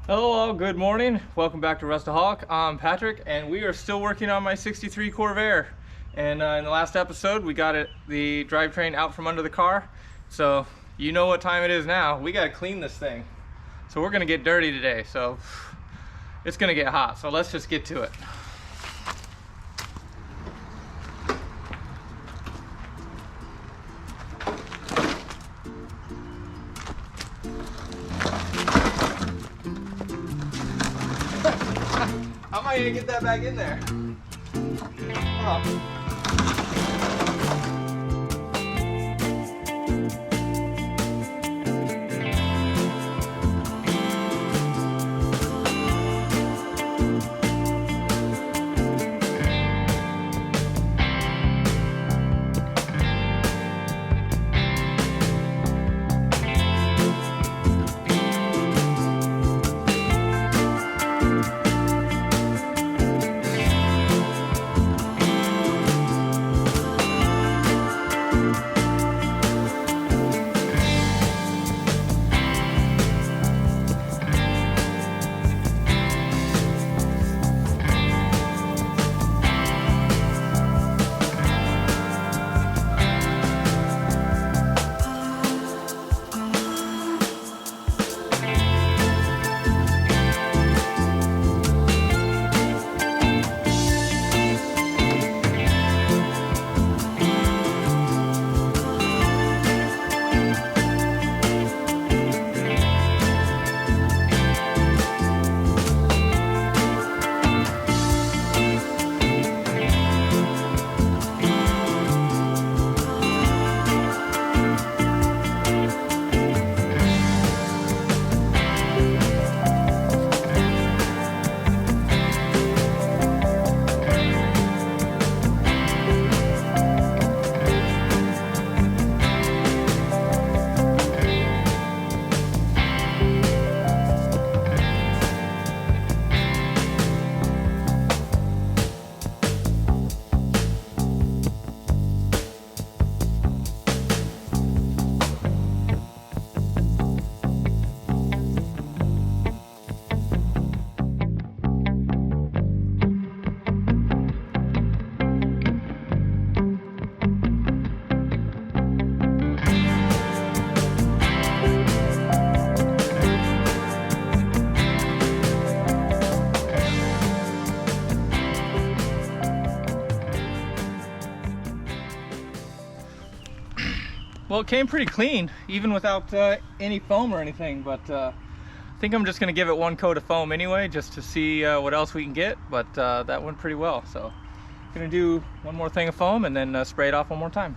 Hello all, good morning. Welcome back to Rustaholic. I'm Patrick and we are still working on my 63 Corvair. And in the last episode we got the drivetrain out from under the car. So you know what time it is now. We got to clean this thing. So we're going to get dirty today. So it's going to get hot. So let's just get to it. How am I gonna get that back in there? Oh. Well, it came pretty clean, even without any foam or anything, but I think I'm just gonna give it one coat of foam anyway, just to see what else we can get, but that went pretty well. So gonna do one more thing of foam and then spray it off one more time.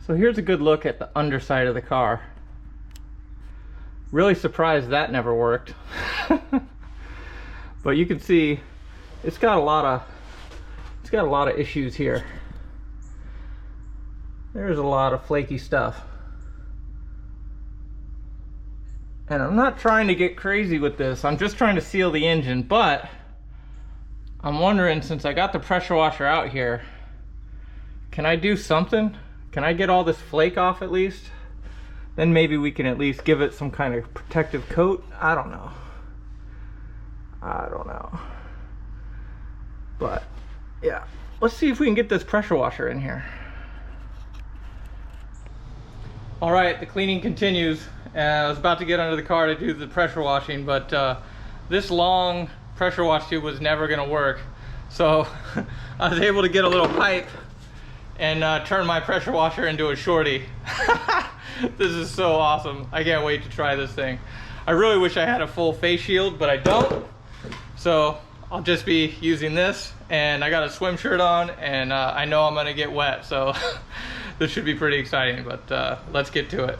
So here's a good look at the underside of the car. Really surprised that never worked. But you can see it's got a lot of issues here. There's a lot of flaky stuff. And I'm not trying to get crazy with this. I'm just trying to seal the engine, but I'm wondering, since I got the pressure washer out here, can I do something? Can I get all this flake off at least? Then maybe we can at least give it some kind of protective coat. I don't know. I don't know. But yeah, let's see if we can get this pressure washer in here. All right, the cleaning continues. I was about to get under the car to do the pressure washing, but this long pressure wash tube was never gonna work. So I was able to get a little pipe and turn my pressure washer into a shorty. This is so awesome. I can't wait to try this thing. I really wish I had a full face shield, but I don't. So I'll just be using this, and I got a swim shirt on, and I know I'm gonna get wet, so this should be pretty exciting, but let's get to it.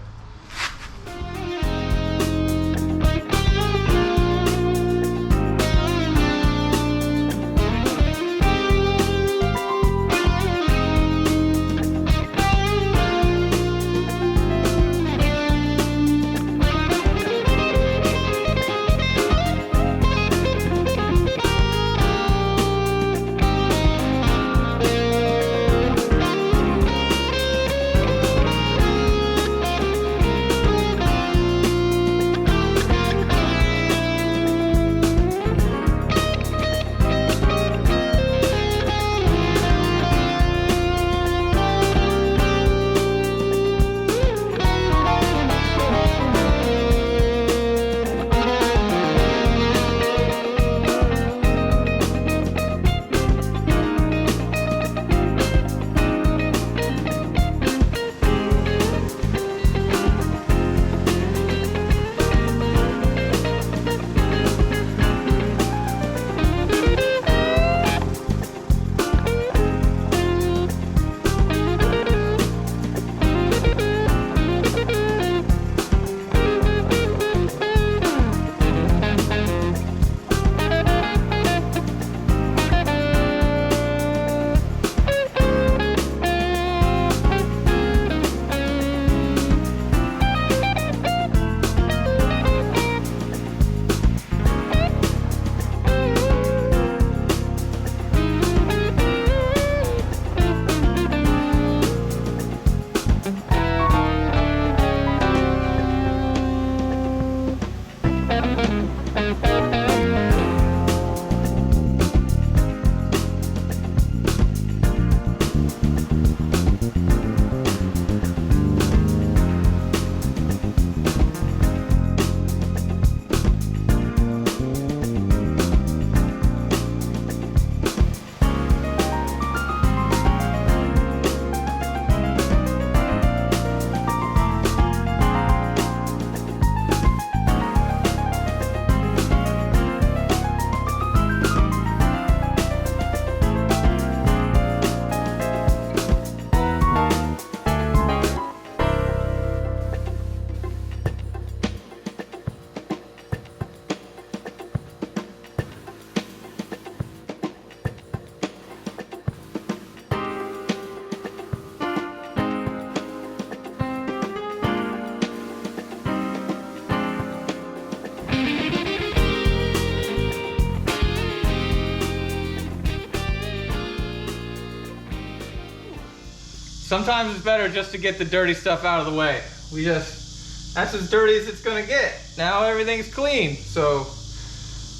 Sometimes it's better just to get the dirty stuff out of the way. That's as dirty as it's gonna get. Now everything's clean. So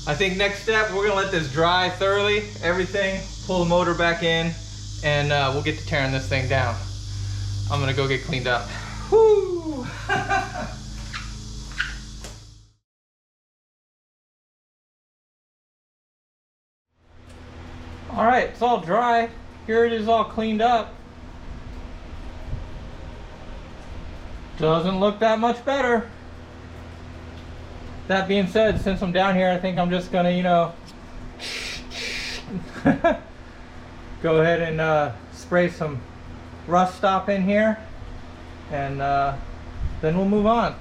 I think next step, we're gonna let this dry thoroughly, everything, pull the motor back in, and we'll get to tearing this thing down. I'm gonna go get cleaned up. Woo! All right, it's all dry. Here it is all cleaned up. Doesn't look that much better. That being said, since I'm down here, I think I'm just gonna, you know, go ahead and spray some rust stop in here, and then we'll move on.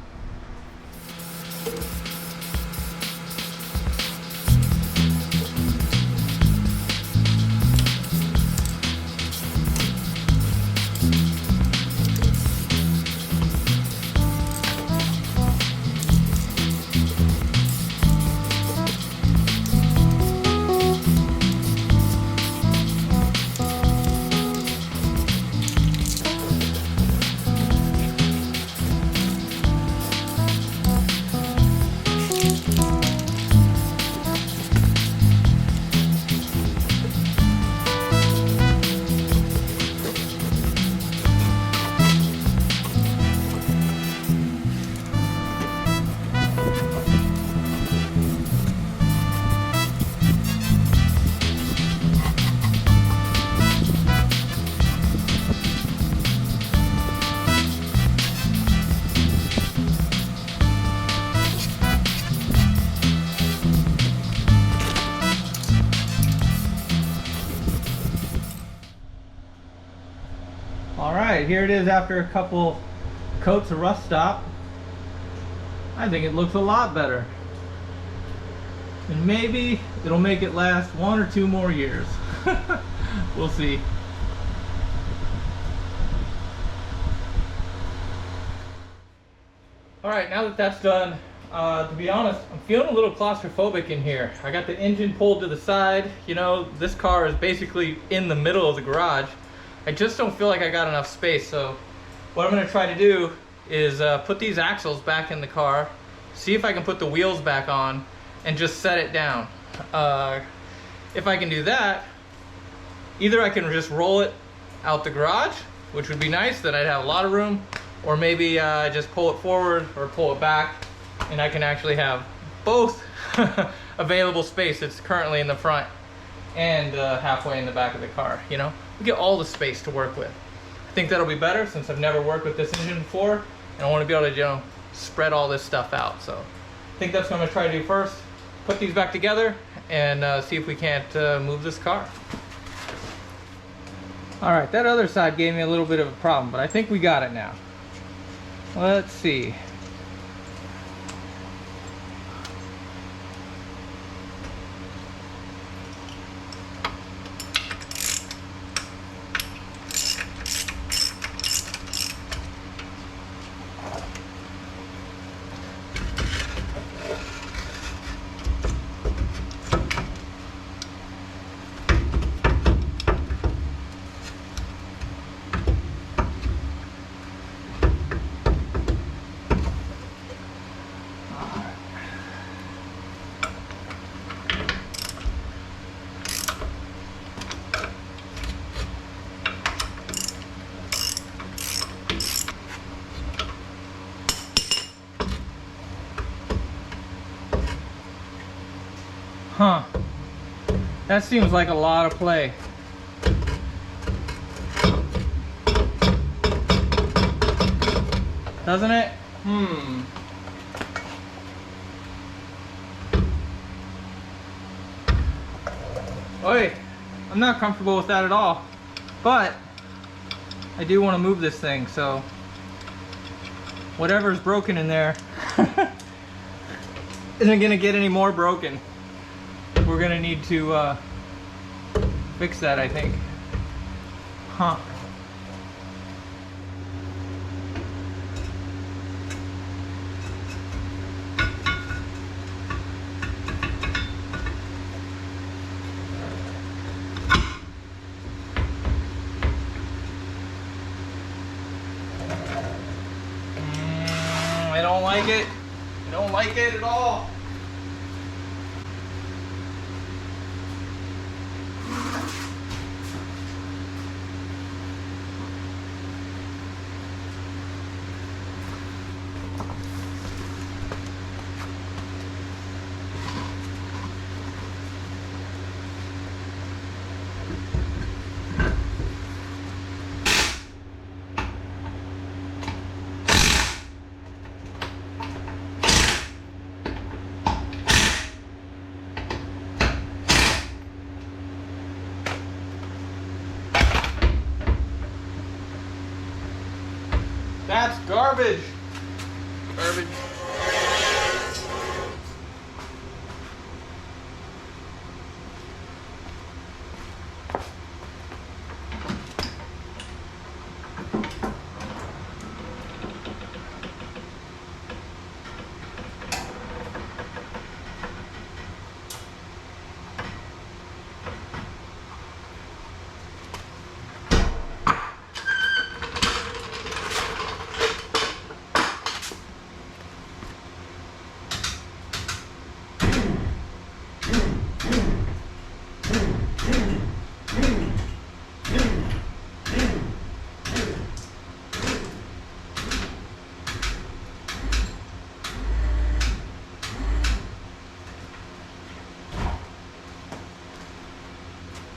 here it is after a couple coats of rust stop. I think it looks a lot better. And maybe it'll make it last 1 or 2 more years. We'll see. Alright, now that that's done, to be honest, I'm feeling a little claustrophobic in here. I got the engine pulled to the side. You know, this car is basically in the middle of the garage. I just don't feel like I got enough space, so what I'm going to try to do is put these axles back in the car, see if I can put the wheels back on, and just set it down. If I can do that, either I can just roll it out the garage, which would be nice, that I'd have a lot of room, or maybe just pull it forward or pull it back, and I can actually have both available space that's currently in the front and halfway in the back of the car. You know, we get all the space to work with. I think that'll be better since I've never worked with this engine before, and I want to be able to, you know, spread all this stuff out. So I think that's what I'm going to try to do first. Put these back together and see if we can't move this car. Alright, that other side gave me a little bit of a problem, but I think we got it now. Let's see. Huh. That seems like a lot of play. Doesn't it? Oi, I'm not comfortable with that at all. But I do want to move this thing, so whatever's broken in there isn't gonna get any more broken. We're gonna need to fix that, I think. Huh. I don't like it. I don't like it at all. That's garbage. Garbage.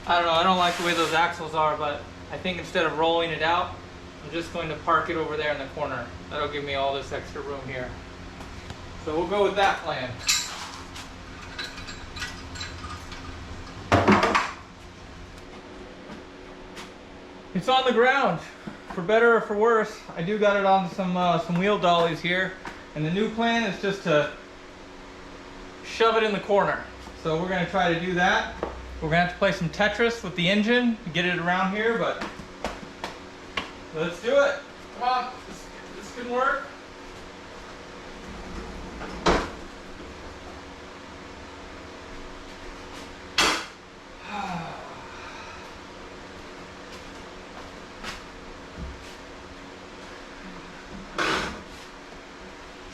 I don't know, I don't like the way those axles are, but I think instead of rolling it out, I'm just going to park it over there in the corner. That'll give me all this extra room here. So we'll go with that plan. It's on the ground. for better or for worse, I do got it on some wheel dollies here, and the new plan is just to shove it in the corner. So we're gonna try to do that. We're gonna have to play some Tetris with the engine to get it around here, but let's do it. Come on, this can work.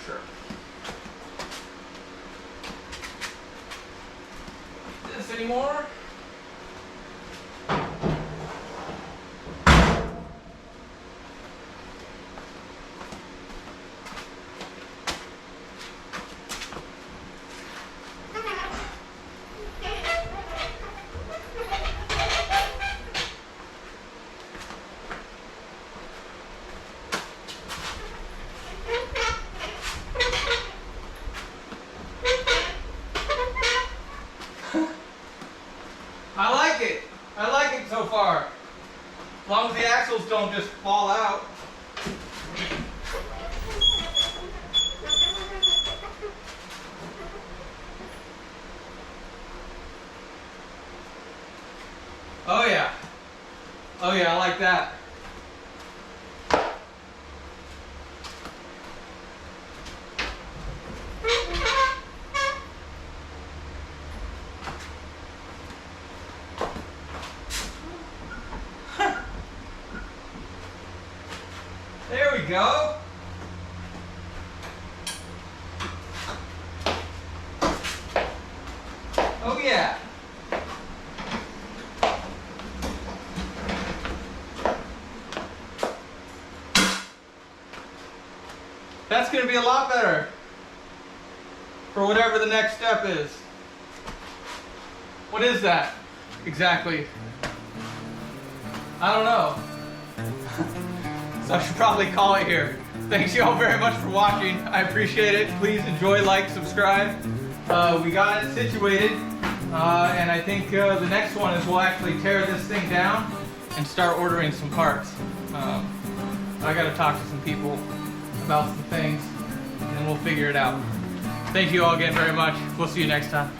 Sure. This anymore? I like it so far. As long as the axles don't just fall out. Oh yeah. Oh yeah, I like that. There we go. Oh yeah. That's going to be a lot better for whatever the next step is. What is that exactly? I don't know. So I should probably call it here. Thanks you all very much for watching. I appreciate it. Please enjoy, like, subscribe. We got it situated, and I think the next one is we'll actually tear this thing down and start ordering some parts. I got to talk to some people about some things, and then we'll figure it out. Thank you all again very much. We'll see you next time.